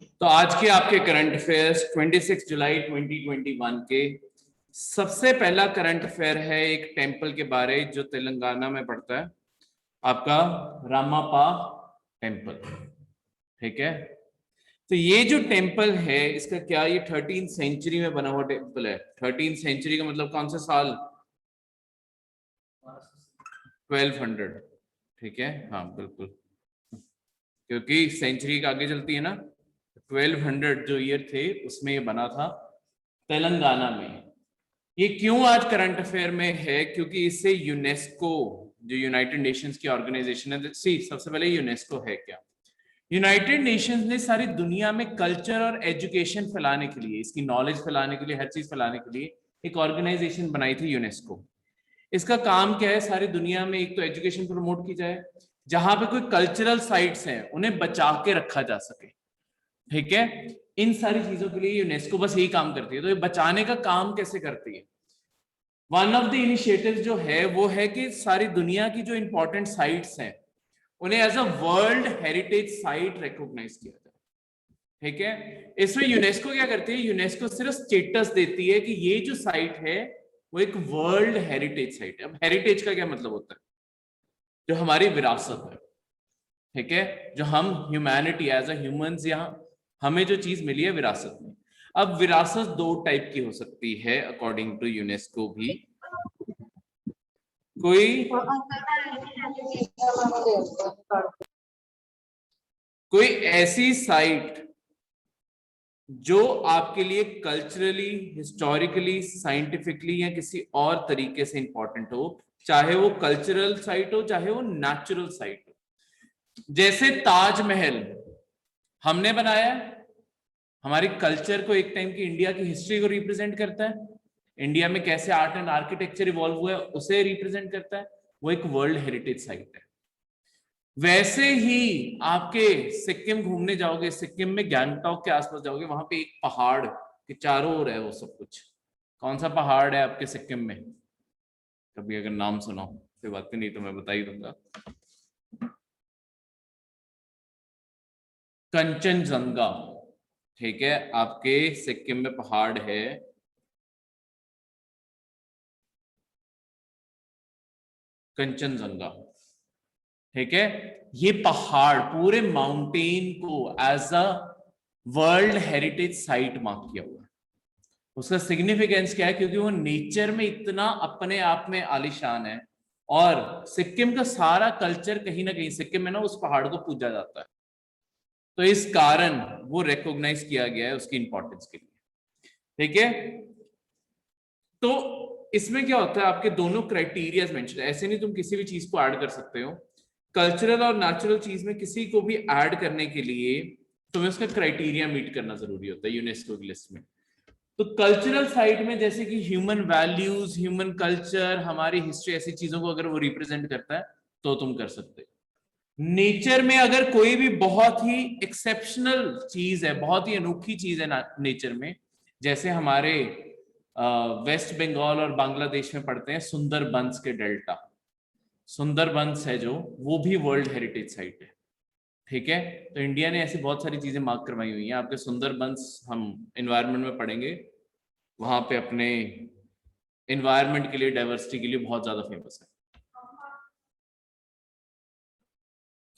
तो आज के आपके करंट अफेयर्स 26 जुलाई 2021 के सबसे पहला करंट अफेयर है एक टेंपल के बारे जो तेलंगाना में पड़ता है, आपका रामापा टेंपल। ठीक है, तो ये जो टेंपल है इसका क्या, ये 13th सेंचुरी में बना हुआ टेंपल है। 13th सेंचुरी का मतलब कौन सा साल? 1200। ठीक है, हाँ बिल्कुल, क्योंकि सेंचुरी का आगे चलती है ना। 1200 जो ईयर थे उसमें ये बना था तेलंगाना में। ये क्यों आज करंट अफेयर में है? क्योंकि इससे यूनेस्को, जो यूनाइटेड नेशंस की ऑर्गेनाइजेशन है, सबसे पहले यूनेस्को है क्या? यूनाइटेड नेशंस ने सारी दुनिया में कल्चर और एजुकेशन फैलाने के लिए, इसकी नॉलेज फैलाने के लिए, हर चीज फैलाने के लिए एक ऑर्गेनाइजेशन बनाई थी यूनेस्को। इसका काम क्या है? सारी दुनिया में एक तो एजुकेशन प्रमोट की जाए, जहां पे कोई कल्चरल साइट्स हैं उन्हें बचा के रखा जा सके। ठीक है, इन सारी चीजों के लिए यूनेस्को बस यही काम करती है। तो ये बचाने का काम कैसे करती है? वन ऑफ द इनिशिएटिव जो है वो है कि सारी दुनिया की जो इंपॉर्टेंट साइट्स हैं उन्हें as a world heritage site recognize किया जाए। ठीक है, इसमें यूनेस्को क्या करती है? यूनेस्को सिर्फ स्टेटस देती है कि ये जो साइट है वो एक वर्ल्ड हेरिटेज साइट है। अब हेरिटेज का क्या मतलब होता है? जो हमारी विरासत है। ठीक है, जो हम ह्यूमैनिटी एज अ ह्यूमंस, यहाँ हमें जो चीज मिली है विरासत में। अब विरासत दो टाइप की हो सकती है अकॉर्डिंग टू यूनेस्को भी। कोई ऐसी साइट जो आपके लिए कल्चरली, हिस्टोरिकली, साइंटिफिकली या किसी और तरीके से इंपॉर्टेंट हो, चाहे वो कल्चरल साइट हो चाहे वो नेचुरल साइट हो। जैसे ताजमहल हमने बनाया, हमारे कल्चर को, एक टाइम की इंडिया की हिस्ट्री को रिप्रेजेंट करता है, इंडिया में कैसे आर्ट एंड आर्किटेक्चर इवॉल्व हुआ है उसे रिप्रेजेंट करता है, वो एक वर्ल्ड हेरिटेज साइट है। वैसे ही आपके सिक्किम घूमने जाओगे, सिक्किम में गैंगटॉक के आसपास जाओगे, वहां पे एक पहाड़ के चारों ओर है वो सब कुछ। कौन सा पहाड़ है आपके सिक्किम में? कभी अगर नाम सुना हो कोई बात नहीं, तो मैं बता ही दूंगा। कंचनजंगा। ठीक है, आपके सिक्किम में पहाड़ है कंचनजंगा। ठीक है, ये पहाड़ पूरे माउंटेन को as a world heritage site mark किया हुआ है। उसका सिग्निफिकेंस क्या है? क्योंकि वो नेचर में इतना अपने आप में आलिशान है, और सिक्किम का सारा कल्चर कहीं ना कहीं सिक्किम में ना उस पहाड़ को पूजा जाता है। तो इस कारण वो रिकॉग्नाइज किया गया है उसकी इंपॉर्टेंस के लिए। ठीक है, तो इसमें क्या होता है, आपके दोनों क्राइटेरियाज मेंशन है। ऐसे नहीं तुम किसी भी चीज को ऐड कर सकते हो। कल्चरल और नेचुरल चीज में किसी को भी ऐड करने के लिए तुम्हें उसका क्राइटेरिया मीट करना जरूरी होता है यूनेस्को की लिस्ट में। तो कल्चरल साइड में जैसे कि ह्यूमन वैल्यूज, ह्यूमन कल्चर, हमारी हिस्ट्री, ऐसी चीजों को अगर वो रिप्रेजेंट करता है तो तुम कर सकते हो। नेचर में अगर कोई भी बहुत ही एक्सेप्शनल चीज है, बहुत ही अनोखी चीज है नेचर में, जैसे हमारे वेस्ट बंगाल और बांग्लादेश में पड़ते हैं सुंदरबंस के डेल्टा, सुंदरबंस है जो, वो भी वर्ल्ड हेरिटेज साइट है। ठीक है, तो इंडिया ने ऐसी बहुत सारी चीजें मार्क करवाई हुई हैं। आपके सुंदरबंस हम एनवायरनमेंट में पढ़ेंगे, वहां पे अपने एनवायरनमेंट के लिए, डाइवर्सिटी के लिए बहुत ज्यादा फेमस है।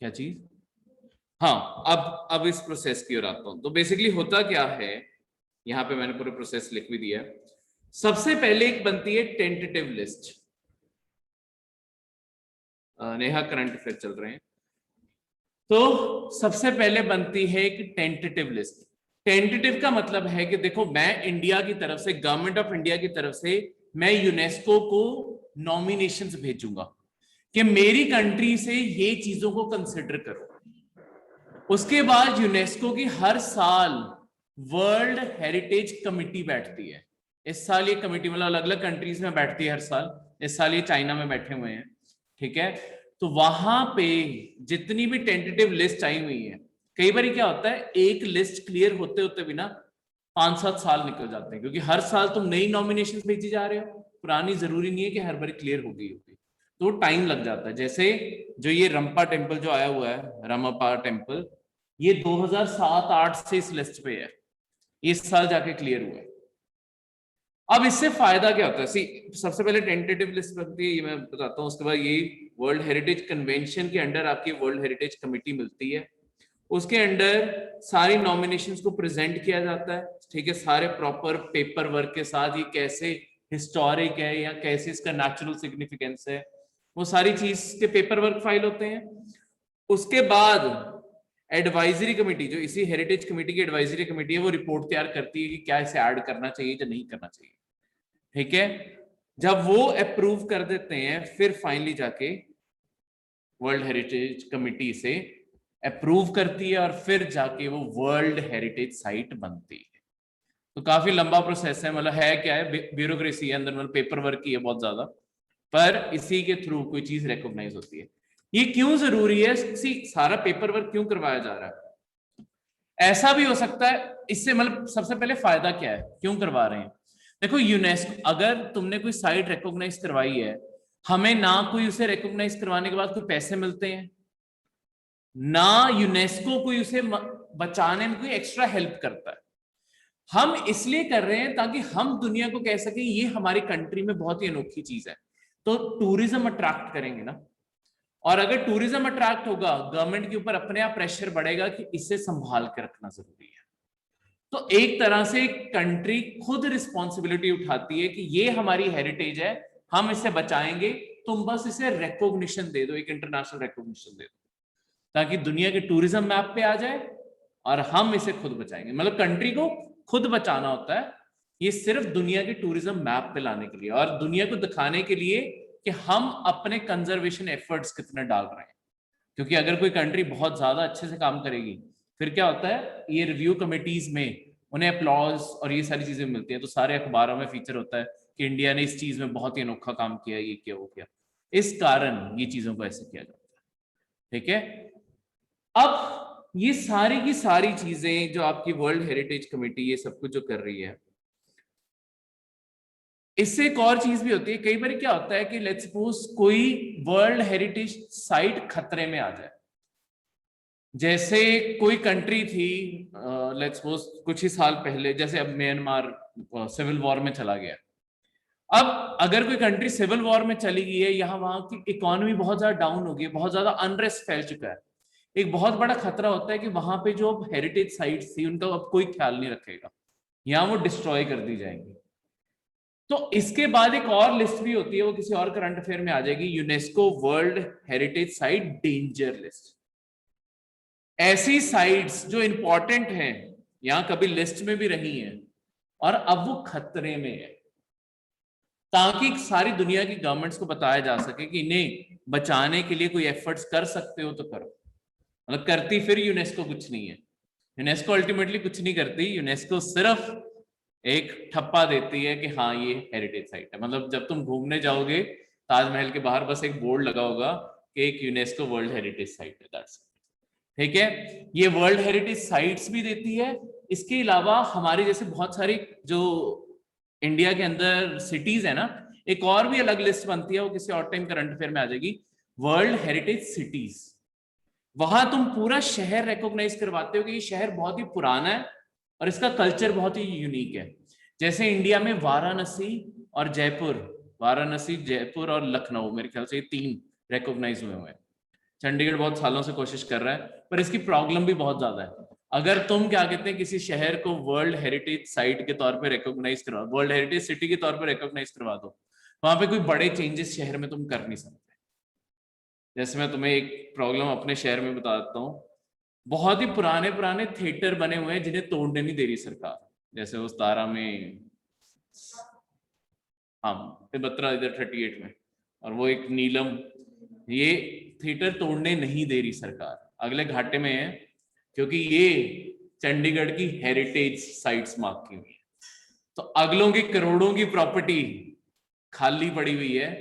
क्या चीज? हाँ, अब इस प्रोसेस की ओर आता हूं। तो बेसिकली होता क्या है, यहाँ पे मैंने पूरे प्रोसेस लिख भी दिया है। सबसे पहले एक बनती है tentative list. Neha current affair चल रहे हैं, तो सबसे पहले बनती है एक टेंटेटिव लिस्ट। टेंटेटिव का मतलब है कि देखो, मैं इंडिया की तरफ से, गवर्नमेंट ऑफ इंडिया की तरफ से, मैं यूनेस्को को नॉमिनेशंस भेजूंगा कि मेरी कंट्री से ये चीजों को कंसिडर करो। उसके बाद यूनेस्को की हर साल वर्ल्ड हेरिटेज कमिटी बैठती है। इस साल ये कमिटी मतलब अलग अलग कंट्रीज में बैठती है हर साल। इस साल ये चाइना में बैठे हुए हैं। ठीक है, तो वहां पे जितनी भी टेंटेटिव लिस्ट आई हुई है, कई बार क्या होता है, एक लिस्ट क्लियर होते होते भी ना 5-7 साल निकल जाते हैं, क्योंकि हर साल तुम नई नॉमिनेशन भेजी जा रहे हो, पुरानी जरूरी नहीं है कि हर बार क्लियर हो गई होगी, तो टाइम लग जाता है। जैसे जो ये रंपा टेम्पल जो आया हुआ है, रमपा टेम्पल, ये 2007-8 से इस लिस्ट पे है, इस साल जाके क्लियर हुआ है। अब इससे फायदा क्या होता है? सबसे पहले टेंटेटिव लिस्ट बनती है, ये मैं बताता हूँ। उसके बाद ये वर्ल्ड हेरिटेज कन्वेंशन के अंडर आपकी वर्ल्ड हेरिटेज कमेटी मिलती है, उसके अंडर सारी नॉमिनेशंस को प्रेजेंट किया जाता है, ठीक है, सारे प्रॉपर पेपर वर्क के साथ, ये कैसे हिस्टोरिक है या कैसे इसका नेचुरल सिग्निफिकेंस है, वो सारी चीज के पेपर वर्क फाइल होते हैं। उसके बाद एडवाइजरी कमेटी, जो इसी हेरिटेज कमेटी की एडवाइजरी कमेटी है, वो रिपोर्ट तैयार करती है कि क्या इसे ऐड करना चाहिए या नहीं करना चाहिए, ठीक है। जब वो अप्रूव कर देते हैं, फिर फाइनली जाके वर्ल्ड हेरिटेज कमेटी से अप्रूव करती है और फिर जाके वो वर्ल्ड हेरिटेज साइट बनती है। तो काफी लंबा प्रोसेस है, मतलब है क्या है, ब्यूरोक्रेसी है अंदर, मतलब पेपर वर्क ही है बहुत ज्यादा, पर इसी के थ्रू कोई चीज रिकॉग्नाइज होती है। ये क्यों जरूरी है? सारा पेपर वर्क क्यों करवाया जा रहा है? ऐसा भी हो सकता है, इससे मतलब सबसे पहले फायदा क्या है, क्यों करवा रहे हैं? देखो, यूनेस्को, अगर तुमने कोई साइट रिकॉग्नाइज करवाई है, हमें ना कोई उसे रिकॉग्नाइज करवाने के बाद कोई पैसे मिलते हैं, ना यूनेस्को कोई उसे बचाने में कोई एक्स्ट्रा हेल्प करता है। हम इसलिए कर रहे हैं ताकि हम दुनिया को कह सके ये हमारी कंट्री में बहुत ही अनोखी चीज है। तो टूरिज्म अट्रैक्ट करेंगे ना, और अगर टूरिज्म अट्रैक्ट होगा, गवर्नमेंट के ऊपर अपने आप प्रेशर बढ़ेगा कि इसे संभाल कर रखना जरूरी है। तो एक तरह से कंट्री खुद रिस्पॉन्सिबिलिटी उठाती है कि ये हमारी हेरिटेज है, हम इसे बचाएंगे, तुम बस इसे रिकॉग्निशन दे दो, एक इंटरनेशनल रिकॉग्निशन दे दो, ताकि दुनिया के टूरिज्म मैप पे आ जाए और हम इसे खुद बचाएंगे। मतलब कंट्री को खुद बचाना होता है, ये सिर्फ दुनिया के टूरिज्म मैप पे लाने के लिए और दुनिया को दिखाने के लिए कि हम अपने कंजर्वेशन एफर्ट्स कितने डाल रहे हैं। क्योंकि अगर कोई कंट्री बहुत ज्यादा अच्छे से काम करेगी, फिर क्या होता है, ये रिव्यू कमेटीज में उन्हें अप्लॉज और ये सारी चीजें मिलती हैं, तो सारे अखबारों में फीचर होता है कि इंडिया ने इस चीज में बहुत ही अनोखा काम किया, ये किया, वो किया। इस कारण ये चीजों को ऐसे किया जाता है, ठीक है। अब ये सारी की सारी चीजें जो आपकी वर्ल्ड हेरिटेज कमेटी ये सब कुछ जो कर रही है, इससे एक और चीज भी होती है। कई बार क्या होता है कि लेट्स सपोज कोई वर्ल्ड हेरिटेज साइट खतरे में आ जाए, जैसे कोई कंट्री थी, लेट्स सपोज कुछ ही साल पहले, जैसे अब म्यांमार सिविल वॉर में चला गया। अब अगर कोई कंट्री सिविल वॉर में चली गई है, यहाँ वहां की इकोनॉमी बहुत ज्यादा डाउन हो गई है, बहुत ज्यादा अनरेस्ट फैल चुका है, एक बहुत बड़ा खतरा होता है कि वहां पे जो हेरिटेज साइट्स थी उनका अब कोई ख्याल नहीं रखेगा, या वो डिस्ट्रॉय कर दी जाएंगी। तो इसके बाद एक और लिस्ट भी होती है, वो किसी और करंट अफेयर में आ जाएगी, UNESCO world heritage site danger list. ऐसी साइट्स जो इंपॉर्टेंट हैं, यहां कभी लिस्ट में भी रही हैं और अब वो खतरे में है, ताकि सारी दुनिया की गवर्नमेंट्स को बताया जा सके कि इन्हें बचाने के लिए कोई एफर्ट्स कर सकते हो तो करो। मतलब करती फिर यूनेस्को कुछ नहीं है, यूनेस्को अल्टीमेटली कुछ नहीं करती, यूनेस्को सिर्फ एक ठप्पा देती है कि हाँ ये हेरिटेज साइट है। मतलब जब तुम घूमने जाओगे ताजमहल के बाहर बस एक बोर्ड लगा होगा कि एक यूनेस्को वर्ल्ड हेरिटेज साइट है, दैट्स इट, ठीक है। ये वर्ल्ड हेरिटेज साइट्स भी देती है। इसके अलावा हमारे जैसे बहुत सारी जो इंडिया के अंदर सिटीज है ना, एक और भी अलग लिस्ट बनती है, वो किसी और टाइम करंट अफेयर में आ जाएगी, वर्ल्ड हेरिटेज सिटीज। वहां तुम पूरा शहर रिकॉग्नाइज करवाते हो कि ये शहर बहुत ही पुराना है और इसका कल्चर बहुत ही यूनिक है। जैसे इंडिया में वाराणसी और जयपुर, वाराणसी, जयपुर और लखनऊ, मेरे ख्याल से ये 3 रिकॉग्नाइज हुए हैं। चंडीगढ़ बहुत सालों से कोशिश कर रहा है, पर इसकी प्रॉब्लम भी बहुत ज्यादा है। अगर तुम क्या कहते हैं किसी शहर को वर्ल्ड हेरिटेज साइट के तौर पे रिकॉग्नाइज करवा, वर्ल्ड हेरिटेज सिटी के तौर पे रिकॉग्नाइज करवा दो, वहां पे कोई बड़े चेंजेस शहर में तुम कर नहीं सकते। जैसे मैं तुम्हें एक प्रॉब्लम अपने शहर में बता देता हूँ, बहुत ही पुराने पुराने थिएटर बने हुए हैं जिन्हें तोड़ने नहीं दे रही सरकार। जैसे उस तारा में, हाँ तिब्बत्रा इधर 38 में, और वो एक नीलम, ये थिएटर तोड़ने नहीं दे रही सरकार, अगले घाटे में है, क्योंकि ये चंडीगढ़ की हेरिटेज साइट्स मार्क की हुई है। तो अगलों की करोड़ों की प्रॉपर्टी खाली पड़ी हुई है,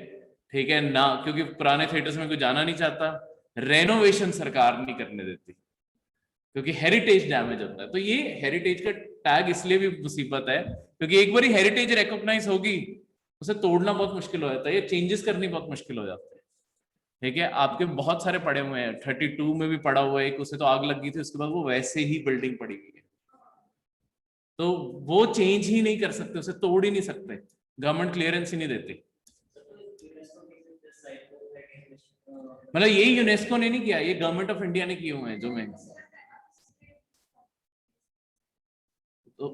ठीक है ना, क्योंकि पुराने थिएटर्स में कोई जाना नहीं चाहता, रेनोवेशन सरकार नहीं करने देती, क्योंकि हेरिटेज डैमेज होता है। तो ये हेरिटेज का टैग इसलिए भी मुसीबत है, क्योंकि एक बार हेरिटेज रिकॉग्नाइज होगी, उसे तोड़ना बहुत मुश्किल हो जाता है, ये चेंजेस करनी बहुत मुश्किल हो जाता है। ठीक है, आपके बहुत सारे पड़े हुए हैं, 32 में भी पड़ा हुआ है एक, उसे तो आग लग गई थी, उसके बाद वो वैसे ही बिल्डिंग पड़ी हुई है, तो वो चेंज ही नहीं कर सकते, उसे तोड़ ही नहीं सकते, गवर्नमेंट क्लियरेंस ही नहीं देती। मतलब ये यूनेस्को ने नहीं किया, ये गवर्नमेंट ऑफ इंडिया ने किए हुए हैं जो मैं तो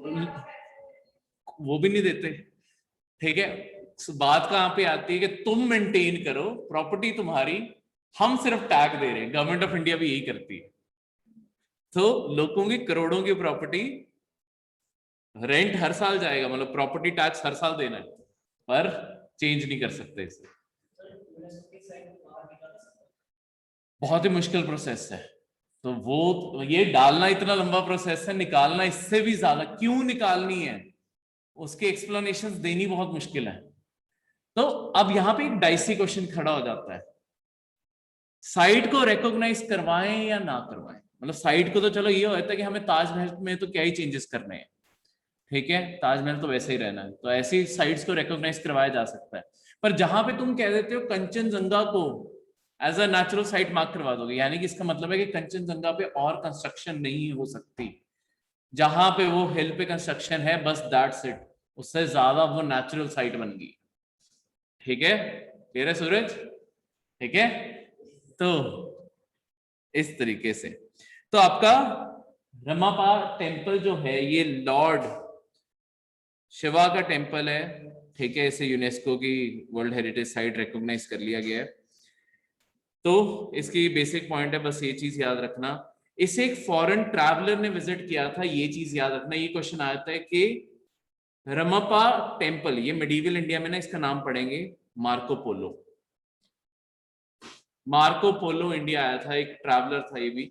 वो भी नहीं देते। ठीक है, बात कहां पे आती है कि तुम मेंटेन करो प्रॉपर्टी तुम्हारी, हम सिर्फ टैग दे रहे हैं, गवर्नमेंट ऑफ इंडिया भी यही करती है। तो लोगों की करोड़ों की प्रॉपर्टी, रेंट हर साल जाएगा, मतलब प्रॉपर्टी टैक्स हर साल देना है, पर चेंज नहीं कर सकते इसे। बहुत ही मुश्किल प्रोसेस है, तो वो ये डालना इतना लंबा प्रोसेस है, निकालना इससे भी ज्यादा, क्यों निकालनी है उसके एक्सप्लेनेशंस देनी बहुत मुश्किल है। तो अब यहां पे एक डाइसी क्वेश्चन खड़ा हो जाता है, साइट को रिकॉग्नाइज करवाएं या ना करवाएं। मतलब साइट को तो चलो ये होता है कि हमें ताजमहल में तो क्या ही चेंजेस करने हैं, ठीक है, ताजमहल तो वैसे ही रहना है, तो ऐसी साइट्स को रिकॉग्नाइज करवाया जा सकता है। पर जहां पे तुम कह देते हो कंचनजंगा को as a natural site mark करवा दोगे, यानी कि इसका मतलब है कि कंचनजंगा पे और कंस्ट्रक्शन नहीं हो सकती, जहां पे वो हिल पे कंस्ट्रक्शन है बस दैट्स इट, उससे ज्यादा वो नेचुरल साइट बन गई। ठीक है, क्लियर है सूरज? ठीक है, तो इस तरीके से तो आपका रमापा टेम्पल जो है ये लॉर्ड शिवा का टेम्पल है। ठीक है, इसे यूनेस्को की वर्ल्ड हेरिटेज साइट रिकॉग्नाइज कर लिया गया है। तो इसकी बेसिक पॉइंट है, बस ये चीज याद रखना। इसे एक फॉरेन ट्रैवलर ने विजिट किया था, ये चीज याद रखना। ये क्वेश्चन आता है कि रमपा टेम्पल, ये मिडीवल इंडिया में ना इसका नाम पढ़ेंगे Marco Polo. Marco Polo India आया था, एक ट्रैवलर था ये भी।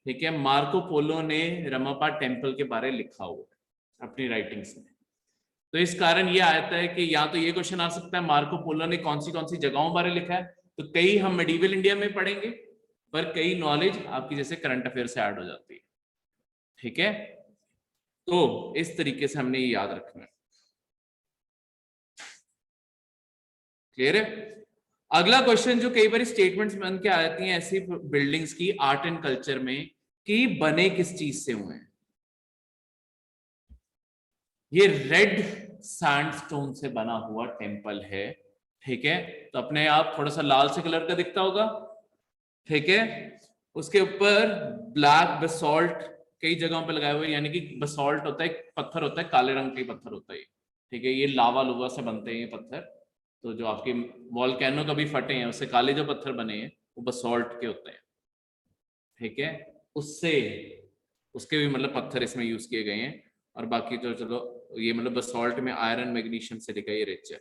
ठीक है, मार्को पोलो ने रमपा टेम्पल के बारे में लिखा हुआ अपनी राइटिंग्स में। तो इस कारण ये आता है कि या तो ये क्वेश्चन आ सकता है मार्को पोलो ने कौन सी जगहों बारे लिखा है, तो कई हम मेडिवल इंडिया में पढ़ेंगे, पर कई नॉलेज आपकी जैसे करंट अफेयर से ऐड हो जाती है। ठीक है, तो इस तरीके से हमने ये याद रखना है। क्लियर है? अगला क्वेश्चन जो कई बार स्टेटमेंट्स बन के आती हैं ऐसी बिल्डिंग्स की आर्ट एंड कल्चर में, कि बने किस चीज से हुए हैं। ये रेड सैंडस्टोन से बना हुआ टेम्पल है। ठीक है, तो अपने आप थोड़ा सा लाल से कलर का दिखता होगा। ठीक है, उसके ऊपर ब्लैक बसॉल्ट कई जगहों पे लगाए हुए, यानी कि बसॉल्ट होता है, पत्थर होता है, काले रंग का पत्थर होता है। ठीक है, ये लावा लुवा से बनते हैं ये पत्थर, तो जो आपके वॉल्केनो कभी फटे हैं उससे काले जो पत्थर बने हैं वो बसॉल्ट के होते हैं। ठीक है, उससे उसके भी मतलब पत्थर इसमें यूज किए गए हैं। और बाकी तो चलो ये मतलब बसॉल्ट में आयरन मैग्नीशियम सिलिका ये रिच है,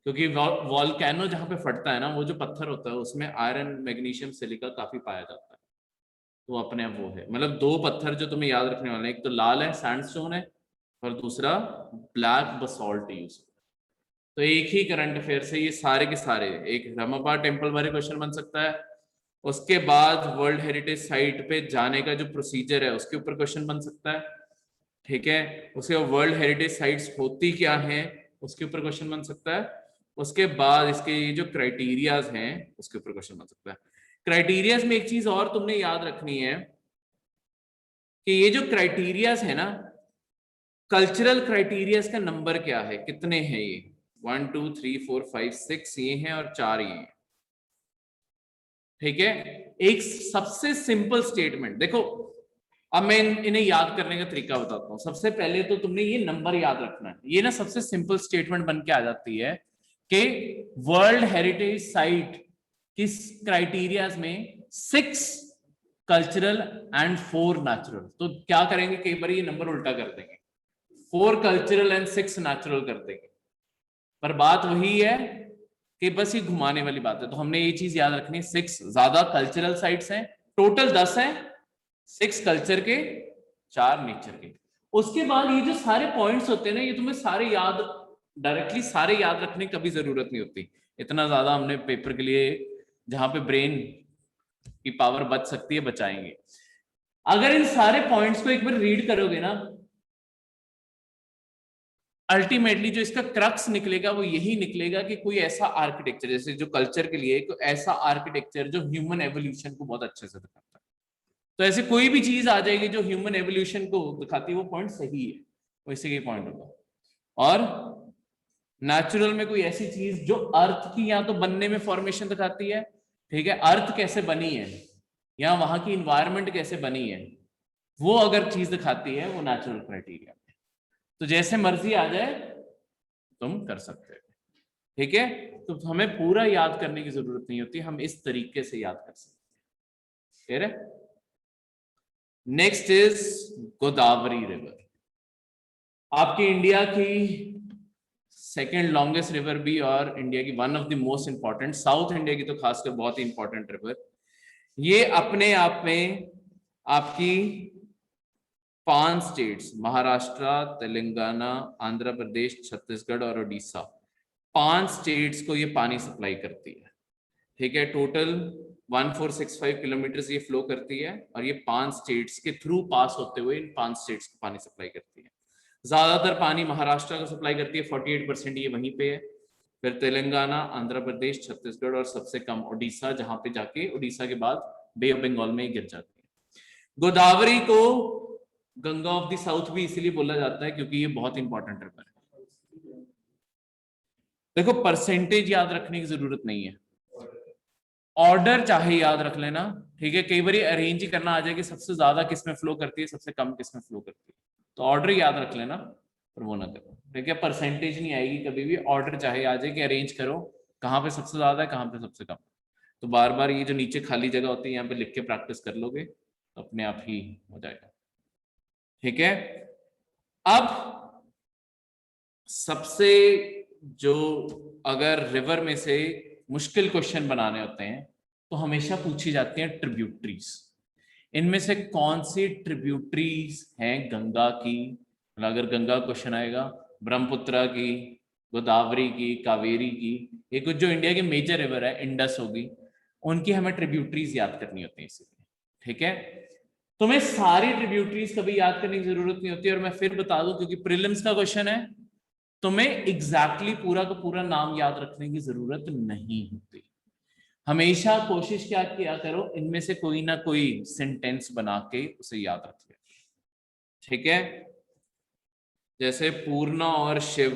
क्योंकि वॉल्केनो जहां पे फटता है ना, वो जो पत्थर होता है उसमें आयरन मैग्नीशियम सिलिका काफी पाया जाता है। तो अपने आप वो है, मतलब दो पत्थर जो तुम्हें याद रखने वाले हैं, एक तो लाल है सैंडस्टोन है, और दूसरा ब्लैक बसॉल्ट यूज। तो एक ही करंट अफेयर से ये सारे के सारे, एक रमापा टेम्पल बारे क्वेश्चन बन सकता है, उसके बाद वर्ल्ड हेरिटेज साइट पे जाने का जो प्रोसीजर है उसके ऊपर क्वेश्चन बन सकता है। ठीक है, उसके वर्ल्ड हेरिटेज साइट्स होती क्या हैं उसके ऊपर क्वेश्चन बन सकता है। उसके बाद इसके जो क्राइटेरियाज हैं उसके ऊपर क्वेश्चन बन सकता है। क्राइटेरियाज में एक चीज और तुमने याद रखनी है कि ये जो क्राइटेरियाज है ना, कल्चरल क्राइटेरियाज का नंबर क्या है, कितने हैं ये, 1 2 3 4 5 6 ये हैं और 4 ये हैं। ठीक है, एक सबसे सिंपल स्टेटमेंट देखो, अब मैं इन्हें याद करने का तरीका बताता हूं। सबसे पहले तो तुमने ये नंबर याद रखना है, ये ना सबसे सिंपल स्टेटमेंट बन के आ जाती है कि वर्ल्ड हेरिटेज साइट किस क्राइटेरियाज में 6 कल्चरल एंड 4 नेचुरल। तो क्या करेंगे, कई बार ये नंबर उल्टा कर देंगे, 4 कल्चरल एंड 6 नेचुरल कर देंगे, पर बात वही है कि बस ये घुमाने वाली बात है। तो हमने ये चीज याद रखनी है, 6 ज्यादा कल्चरल साइट्स हैं, टोटल 10 हैं, 6 कल्चर के, 4 नेचर के। उसके बाद ये जो सारे पॉइंट्स होते हैं ना, ये तुम्हें सारे याद, डायरेक्टली सारे याद रखने की कभी जरूरत नहीं होती। इतना ज्यादा हमने पेपर के लिए जहां पे ब्रेन की पावर बच सकती है बचाएंगे। अगर इन सारे पॉइंट्स को एक बार रीड करोगे ना, अल्टीमेटली जो इसका क्रक्स निकलेगा वो यही निकलेगा कि कोई ऐसा आर्किटेक्चर, जैसे जो कल्चर के लिए कोई ऐसा आर्किटेक्चर जो ह्यूमन एवोल्यूशन को बहुत अच्छे से दिखाता है। तो ऐसे कोई भी चीज आ जाएगी जो ह्यूमन एवोल्यूशन को दिखाती है, वो पॉइंट सही है, वैसे ही पॉइंट होगा। और नेचुरल में कोई ऐसी चीज जो अर्थ की या तो बनने में फॉर्मेशन दिखाती है, ठीक है, अर्थ कैसे बनी है या वहां की इंवायरमेंट कैसे बनी है, वो अगर चीज दिखाती है वो नेचुरल क्राइटेरिया। तो जैसे मर्जी आ जाए तुम कर सकते हो, ठीक है। तो हमें पूरा याद करने की जरूरत नहीं होती, हम इस तरीके से याद कर सकते हैं। नेक्स्ट इज गोदावरी रिवर, आपकी इंडिया की सेकेंड लॉन्गेस्ट रिवर भी और इंडिया की one of the most important, south India की तो खासकर बहुत ही इंपॉर्टेंट रिवर। ये अपने आप में आपकी 5 स्टेट्स, महाराष्ट्र, तेलंगाना, आंध्र प्रदेश, छत्तीसगढ़ और उड़ीसा, 5 स्टेट्स को ये पानी सप्लाई करती है, ठीक है। टोटल 1465 किलोमीटर ये फ्लो करती है और ये 5 स्टेट्स के थ्रू पास होते हुए इन 5 स्टेट्स को पानी सप्लाई करती है। ज्यादातर पानी महाराष्ट्र को सप्लाई करती है, 48% ये वहीं पे है, फिर तेलंगाना, आंध्र प्रदेश, छत्तीसगढ़ और सबसे कम उड़ीसा, जहां पे जाके उड़ीसा के बाद बे ऑफ बंगाल में गिर जाती है। गोदावरी को गंगा ऑफ द साउथ भी इसलिए बोला जाता है क्योंकि ये बहुत इंपॉर्टेंट रिवर है। देखो परसेंटेज याद रखने की जरूरत नहीं है, ऑर्डर चाहे याद रख लेना, ठीक है। कई बार अरेंज ही करना आ जाए कि सबसे ज्यादा किसमें फ्लो करती है, सबसे कम किसमें फ्लो करती है, तो ऑर्डर याद रख लेना पर वो ना करो, ठीक है। परसेंटेज नहीं आएगी कभी भी, ऑर्डर चाहे आ जाए कि अरेंज करो कहाँ पे सबसे ज्यादा है कहाँ पे सबसे कम। तो बार बार ये जो नीचे खाली जगह होती है यहाँ पे लिख के प्रैक्टिस कर लोगे तो अपने आप ही हो जाएगा, ठीक है। अब सबसे जो अगर रिवर में से मुश्किल क्वेश्चन बनाने होते हैं तो हमेशा पूछी जाती हैं ट्रिब्यूटरीज। इनमें से कौन सी ट्रिब्यूटरीज हैं गंगा की, अगर गंगा क्वेश्चन आएगा, ब्रह्मपुत्र की, गोदावरी की, कावेरी की, ये कुछ जो इंडिया के मेजर रिवर है, इंडस होगी, उनकी हमें ट्रिब्यूटरीज याद करनी होती है इसीलिए, ठीक है। तुम्हें सारी ट्रिब्यूटरीज कभी याद करने की जरूरत नहीं होती, और मैं फिर बता दूं क्योंकि प्रीलिम्स का क्वेश्चन है, तुम्हें एग्जैक्टली पूरा का पूरा नाम याद रखने की जरूरत नहीं होती। हमेशा कोशिश क्या किया करो, इनमें से कोई ना कोई सेंटेंस बना के उसे याद रख ले, ठीक है। जैसे पूर्णा और शिव,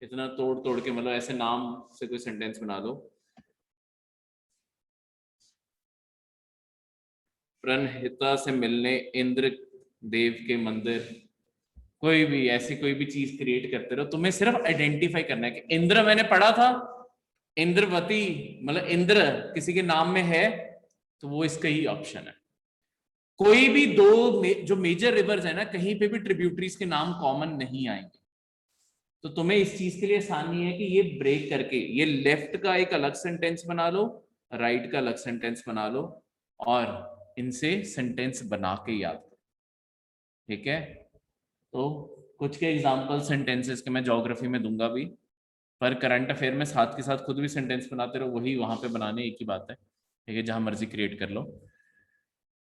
इतना तोड़ तोड़ के मतलब ऐसे नाम से कोई सेंटेंस बना दो। प्रणहिता से मिलने इंद्र देव के मंदिर, कोई भी ऐसी कोई भी चीज क्रिएट करते रहो, तुम्हें सिर्फ आइडेंटिफाई करना है कि इंद्र मैंने पढ़ा था, इंद्रवती मतलब इंद्र किसी के नाम में है तो वो इसका ही ऑप्शन है। कोई भी जो मेजर रिवर्स है ना, कहीं पे भी ट्रिब्यूटरीज के नाम कॉमन नहीं आएंगे। तो तुम्हें इस चीज के लिए आसानी है कि ये ब्रेक करके ये लेफ्ट का एक अलग सेंटेंस बना लो, राइट का अलग सेंटेंस बना लो और इनसे सेंटेंस बना के याद करो, ठीक है। तो कुछ के एग्जाम्पल सेंटेंसेस के मैं ज्योग्राफी में दूंगा भी, पर करंट अफेयर में साथ के साथ खुद भी सेंटेंस बनाते रहो, वही वहां पे बनाने एक ही बात है, ठीक है, जहां मर्जी क्रिएट कर लो।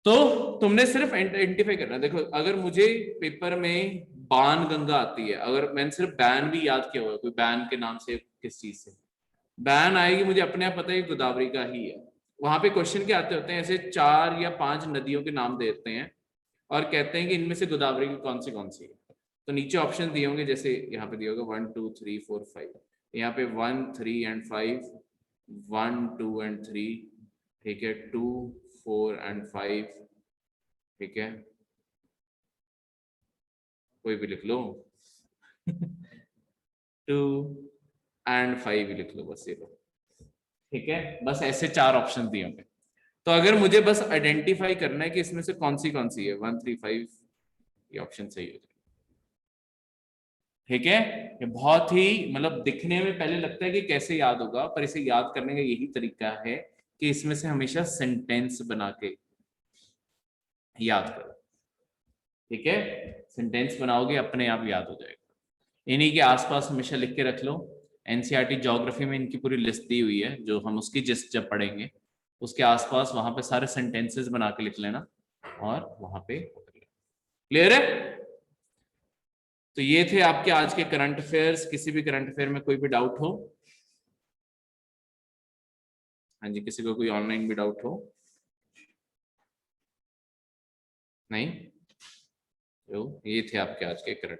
तो तुमने सिर्फ आइडेंटिफाई करना है। देखो अगर मुझे पेपर में बाण गंगा आती है, अगर मैंने सिर्फ बैन भी याद किया हुआ, कोई बैन के नाम से किस चीज से बैन आएगी, मुझे अपने आप पता है गोदावरी का ही है। वहां पे क्वेश्चन क्या आते होते हैं, ऐसे 4 या 5 नदियों के नाम देते हैं और कहते हैं कि इनमें से गोदावरी की कौन सी है। तो नीचे ऑप्शन दिए होंगे, जैसे यहाँ पे दिया होगा 1 2 3 4 5, यहाँ पे 1 3 एंड 5, 1 2 एंड 3, ठीक है, 2 4 एंड 5, ठीक है, कोई भी लिख लो 2 एंड 5 ही लिख लो, बस ये लो, ठीक है। बस ऐसे 4 ऑप्शन दिए होंगे, तो अगर मुझे बस आइडेंटिफाई करना है कि इसमें से कौन सी है, 1 3 5, ये ऑप्शन सही हो जाए, ठीक है। ये बहुत ही मतलब दिखने में पहले लगता है कि कैसे याद होगा, पर इसे याद करने का यही तरीका है कि इसमें से हमेशा सेंटेंस बना के याद करो, ठीक है। सेंटेंस बनाओगे अपने आप याद हो जाएगा। इन्हीं के आसपास हमेशा लिख के रख लो। एनसीईआरटी ज्योग्राफी में इनकी पूरी लिस्ट दी हुई है, जो हम उसकी जिस्ट जब पढ़ेंगे उसके आसपास वहां पे सारे सेंटेंसेस बना के लिख लेना और वहां पे क्लियर है। तो ये थे आपके आज के करंट अफेयर्स। किसी भी करंट अफेयर में कोई भी डाउट हो? हाँ जी, किसी को कोई ऑनलाइन भी डाउट हो? नहीं? तो ये थे आपके आज के करंट